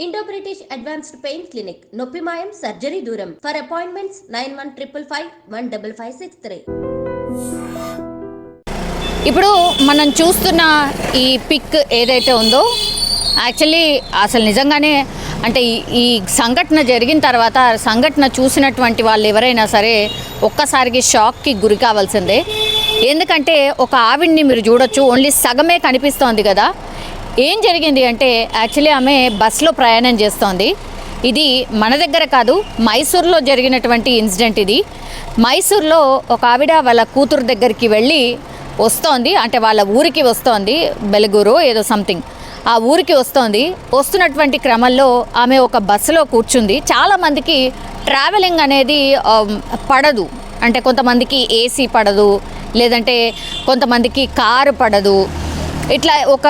Indo British advanced pain clinic నొప్పి మాయం surgery దూరం. For appointments 9155515563. ఇప్పుడు మనం చూస్తున్న ఈ పిక్ ఏదైతే ఉందో యాక్చువల్లీ అసలు నిజంగానే అంటే ఈ సంఘటన జరిగిన తర్వాత సంఘటన చూసినటువంటి వాళ్ళు ఎవరైనా సరే ఒక్కసారికి షాక్కి గురి కావాల్సిందే. ఎందుకంటే ఒక ఆవిడ్ని మీరు చూడొచ్చు, ఓన్లీ సగమే కనిపిస్తోంది కదా. ఏం జరిగింది అంటే యాక్చువల్లీ ఆమె బస్సులో ప్రయాణం చేస్తోంది. ఇది మన దగ్గర కాదు, మైసూర్లో జరిగినటువంటి ఇన్సిడెంట్ ఇది. మైసూర్లో ఒక ఆవిడ వాళ్ళ కూతురు దగ్గరికి వెళ్ళి వస్తోంది, అంటే వాళ్ళ ఊరికి వస్తోంది, బెలగూరు ఏదో సంథింగ్, ఆ ఊరికి వస్తున్నటువంటి క్రమంలో ఆమె ఒక బస్సులో కూర్చుంది. చాలామందికి ట్రావెలింగ్ అనేది పడదు, అంటే కొంతమందికి ఏసీ పడదు, లేదంటే కొంతమందికి కారు పడదు, ఇట్లా ఒక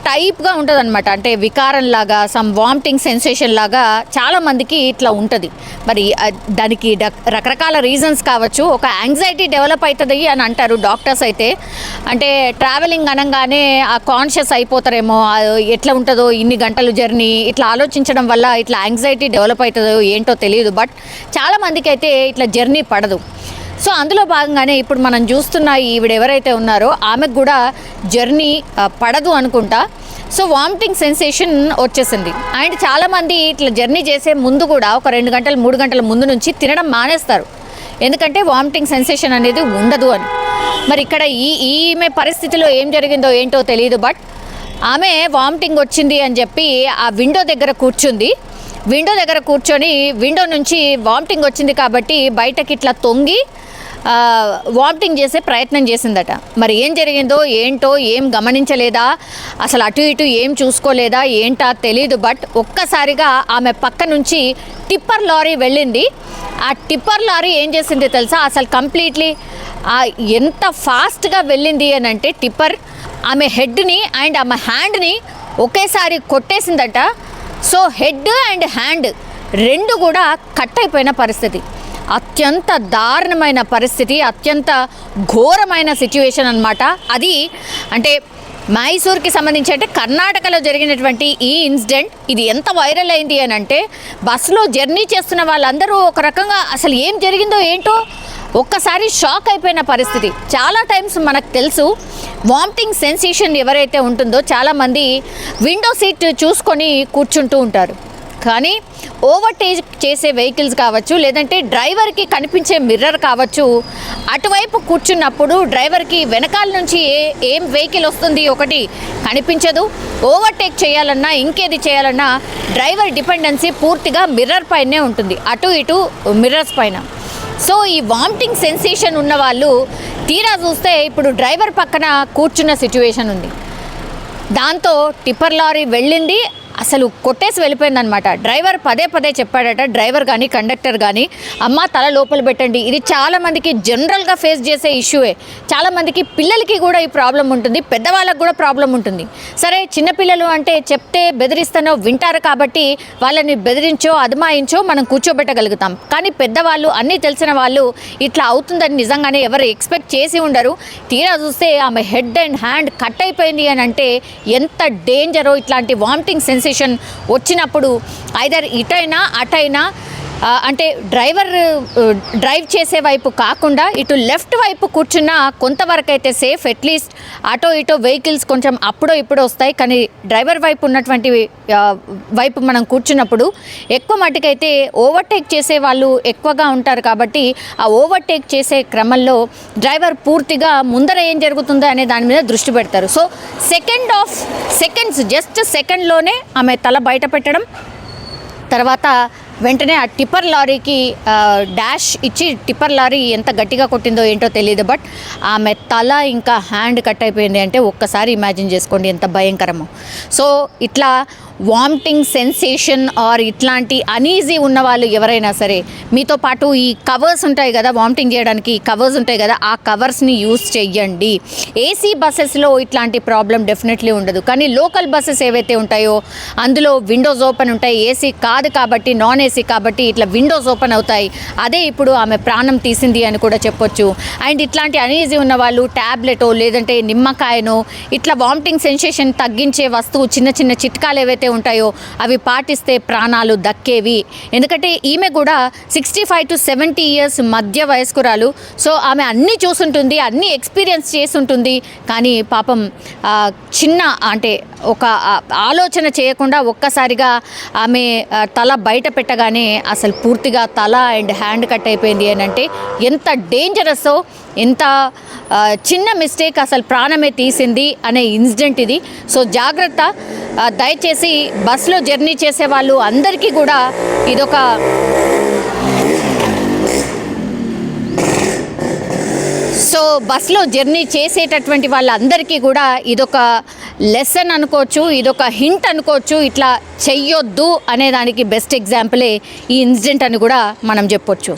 టైప్గా ఉంటుంది అనమాట. అంటే వికారంలాగా, సమ్ వామిటింగ్ సెన్సేషన్ లాగా చాలామందికి ఇట్లా ఉంటుంది. మరి దానికి రకరకాల రీజన్స్ కావచ్చు. ఒక యాంగ్జైటీ డెవలప్ అవుతుంది అని అంటారు డాక్టర్స్ అయితే. అంటే ట్రావెలింగ్ అనగానే ఆ కాన్షియస్ అయిపోతారేమో, ఎట్లా ఉంటుందో ఇన్ని గంటలు జర్నీ, ఇట్లా ఆలోచించడం వల్ల ఇట్లా యాంగ్జైటీ డెవలప్ అవుతుందో ఏంటో తెలియదు. బట్ చాలామందికి అయితే ఇట్లా జర్నీ పడదు. సో అందులో భాగంగానే ఇప్పుడు మనం చూస్తున్న ఈవిడ ఎవరైతే ఉన్నారో ఆమెకు కూడా జర్నీ పడదు అనుకుంటా. సో వామిటింగ్ సెన్సేషన్ వచ్చేసింది. అండ్ చాలామంది ఇట్లా జర్నీ చేసే ముందు కూడా ఒక 2 గంటలు 3 గంటల ముందు నుంచి తినడం మానేస్తారు, ఎందుకంటే వామిటింగ్ సెన్సేషన్ అనేది ఉండదు అని. మరి ఇక్కడ ఈమె పరిస్థితిలో ఏం జరిగిందో ఏంటో తెలియదు. బట్ ఆమె వామిటింగ్ వచ్చింది అని చెప్పి ఆ విండో దగ్గర కూర్చుంది. విండో దగ్గర కూర్చొని విండో నుంచి వామిటింగ్ వచ్చింది కాబట్టి బయటకి ఇట్లా తొంగి వామిటింగ్ చేసే ప్రయత్నం చేసిందట. మరి ఏం జరిగిందో ఏంటో ఏం గమనించలేదా, అసలు అటు ఇటు ఏం చూసుకోలేదా ఏంటా తెలీదు. బట్ ఒక్కసారిగా ఆమె పక్క నుంచి టిప్పర్ లారీ వెళ్ళింది. ఆ టిప్పర్ లారీ ఏం చేసింది తెలుసా, అసలు కంప్లీట్లీ ఎంత ఫాస్ట్గా వెళ్ళింది అని అంటే టిప్పర్ ఆమె హెడ్ని అండ్ ఆమె హ్యాండ్ని ఒకేసారి కొట్టేసిందట. సో హెడ్ అండ్ హ్యాండ్ రెండు కూడా కట్ అయిపోయిన పరిస్థితి. అత్యంత దారుణమైన పరిస్థితి, అత్యంత ఘోరమైన సిచ్యువేషన్ అనమాట. అది అంటే మైసూర్కి సంబంధించి, అంటే కర్ణాటకలో జరిగినటువంటి ఈ ఇన్సిడెంట్ ఇది ఎంత వైరల్ అయింది అని అంటే బస్సులో జర్నీ చేస్తున్న వాళ్ళందరూ ఒక రకంగా అసలు ఏం జరిగిందో ఏంటో ఒక్కసారి షాక్ అయిపోయిన పరిస్థితి. చాలా టైమ్స్ మనకు తెలుసు వామిటింగ్ సెన్సేషన్ ఎవరైతే ఉంటుందో చాలామంది విండో సీట్ చూసుకొని కూర్చుంటూ ఉంటారు. కానీ ఓవర్టేక్ చేసే వెహికల్స్ కావచ్చు, లేదంటే డ్రైవర్కి కనిపించే మిర్రర్ కావచ్చు, అటువైపు కూర్చున్నప్పుడు డ్రైవర్కి వెనకాల నుంచి ఏం వెహికల్ వస్తుంది ఒకటి కనిపించదు. ఓవర్టేక్ చేయాలన్నా ఇంకేది చేయాలన్నా డ్రైవర్ డిపెండెన్సీ పూర్తిగా మిర్రర్ పైనే ఉంటుంది, అటు ఇటు మిర్రర్స్ పైన. సో ఈ వామిటింగ్ సెన్సేషన్ ఉన్న వాళ్ళు తీరా చూస్తే ఇప్పుడు డ్రైవర్ పక్కన కూర్చున్న సిచ్యువేషన్ ఉంది. దాంతో టిప్పర్ లారీ వెళ్ళింది, అసలు కొట్టేసి వెళ్ళిపోయిందనమాట. డ్రైవర్ పదే పదే చెప్పాడట, డ్రైవర్ కానీ కండక్టర్ కానీ, అమ్మ తల లోపల పెట్టండి. ఇది చాలామందికి జనరల్గా ఫేస్ చేసే ఇష్యూయే. చాలామందికి పిల్లలకి కూడా ఈ ప్రాబ్లం ఉంటుంది, పెద్దవాళ్ళకి కూడా ప్రాబ్లం ఉంటుంది. సరే చిన్నపిల్లలు అంటే చెప్తే బెదిరిస్తానో వింటారు కాబట్టి వాళ్ళని బెదిరించో అదమాయించో మనం కూర్చోబెట్టగలుగుతాం. కానీ పెద్దవాళ్ళు, అన్నీ తెలిసిన వాళ్ళు ఇట్లా అవుతుందని నిజంగానే ఎవరు ఎక్స్పెక్ట్ చేసి ఉండరు. తీరా చూస్తే ఆమె హెడ్ అండ్ హ్యాండ్ కట్ అయిపోయింది అని అంటే ఎంత డేంజరో. ఇట్లాంటి వామిటింగ్ సెన్సేషన్ వచ్చినప్పుడు ఐదర్ ఇటైనా అటైనా, అంటే డ్రైవ్ చేసే వైపు కాకుండా ఇటు లెఫ్ట్ వైపు కూర్చున్నా కొంతవరకు అయితే సేఫ్. అట్లీస్ట్ అటో ఇటో వెహికల్స్ కొంచెం అప్పుడో ఇప్పుడో వస్తాయి, కానీ డ్రైవర్ వైపు ఉన్నటువంటి వైపు మనం కూర్చున్నప్పుడు ఎక్కువ మటుకైతే ఓవర్టేక్ చేసే వాళ్ళు ఎక్కువగా ఉంటారు. కాబట్టి ఆ ఓవర్టేక్ చేసే క్రమంలో డ్రైవర్ పూర్తిగా ముందర ఏం జరుగుతుందో అనే దాని మీద దృష్టి పెడతారు. సో సెకండ్స్ జస్ట్ సెకండ్లోనే ఆమె తల బయట పెట్టడం, తర్వాత వెంటనే ఆ టిప్పర్ లారీకి డాష్ ఇచ్చి టిప్పర్ లారీ ఎంత గట్టిగా కొట్టిందో ఏంటో తెలియదు. బట్ ఆమె తల ఇంకా హ్యాండ్ కట్ అయిపోయింది అంటే ఒక్కసారి ఇమాజిన్ చేసుకోండి ఎంత భయంకరమో. సో ఇట్లా వామిటింగ్ సెన్సేషన్ ఆర్ ఇట్లాంటి అనీజీ ఉన్న వాళ్ళు ఎవరైనా సరే మీతో పాటు ఈ కవర్స్ ఉంటాయి కదా, వామిటింగ్ చేయడానికి కవర్స్ ఉంటాయి కదా, ఆ కవర్స్ని యూస్ చెయ్యండి. ఏసీ బస్సెస్లో ఇట్లాంటి ప్రాబ్లం డెఫినెట్లీ ఉండదు, కానీ లోకల్ బస్సెస్ ఏవైతే ఉంటాయో అందులో విండోస్ ఓపెన్ ఉంటాయి. ఏసీ కాదు కాబట్టి, నాన్ ఏసీ కాబట్టి ఇట్లా విండోస్ ఓపెన్ అవుతాయి. అదే ఇప్పుడు ఆమె ప్రాణం తీసింది అని కూడా చెప్పొచ్చు. అండ్ ఇట్లాంటి అనీజీ ఉన్న వాళ్ళు ట్యాబ్లెటో లేదంటే నిమ్మకాయనో ఇట్లా వామిటింగ్ సెన్సేషన్ తగ్గించే వస్తువు చిన్న చిన్న చిట్కాలు ఏవైతే ఉంటాయో అవి పాటిస్తే ప్రాణాలు దక్కేవి. ఎందుకంటే ఈమె కూడా 65 to 70 years మధ్య వయస్కురాలు. సో ఆమె అన్నీ చూసుంటుంది, అన్నీ ఎక్స్పీరియన్స్ చేసుంటుంది. కానీ పాపం చిన్న అంటే ఒక ఆలోచన చేయకుండా ఒక్కసారిగా ఆమె తల బయట పెట్టగానే అసలు పూర్తిగా తల అండ్ హ్యాండ్ కట్ అయిపోయింది. అని అంటే ఎంత డేంజరస్సో, ఎంత చిన్న మిస్టేక్ అసలు ప్రాణమే తీసింది అనే ఇన్సిడెంట్ ఇది. సో జాగ్రత్త, దయచేసి బస్సులో జర్నీ చేసే వాళ్ళు అందరికీ కూడా ఇదొక బస్సులో జర్నీ చేసేటటువంటి వాళ్ళందరికీ కూడా ఇదొక లెసన్ అనుకోవచ్చు, ఇదొక హింట్ అనుకోవచ్చు. ఇట్లా చెయ్యొద్దు అనేదానికి బెస్ట్ ఎగ్జాంపులే ఈ ఇన్సిడెంట్ అని కూడా మనం చెప్పొచ్చు.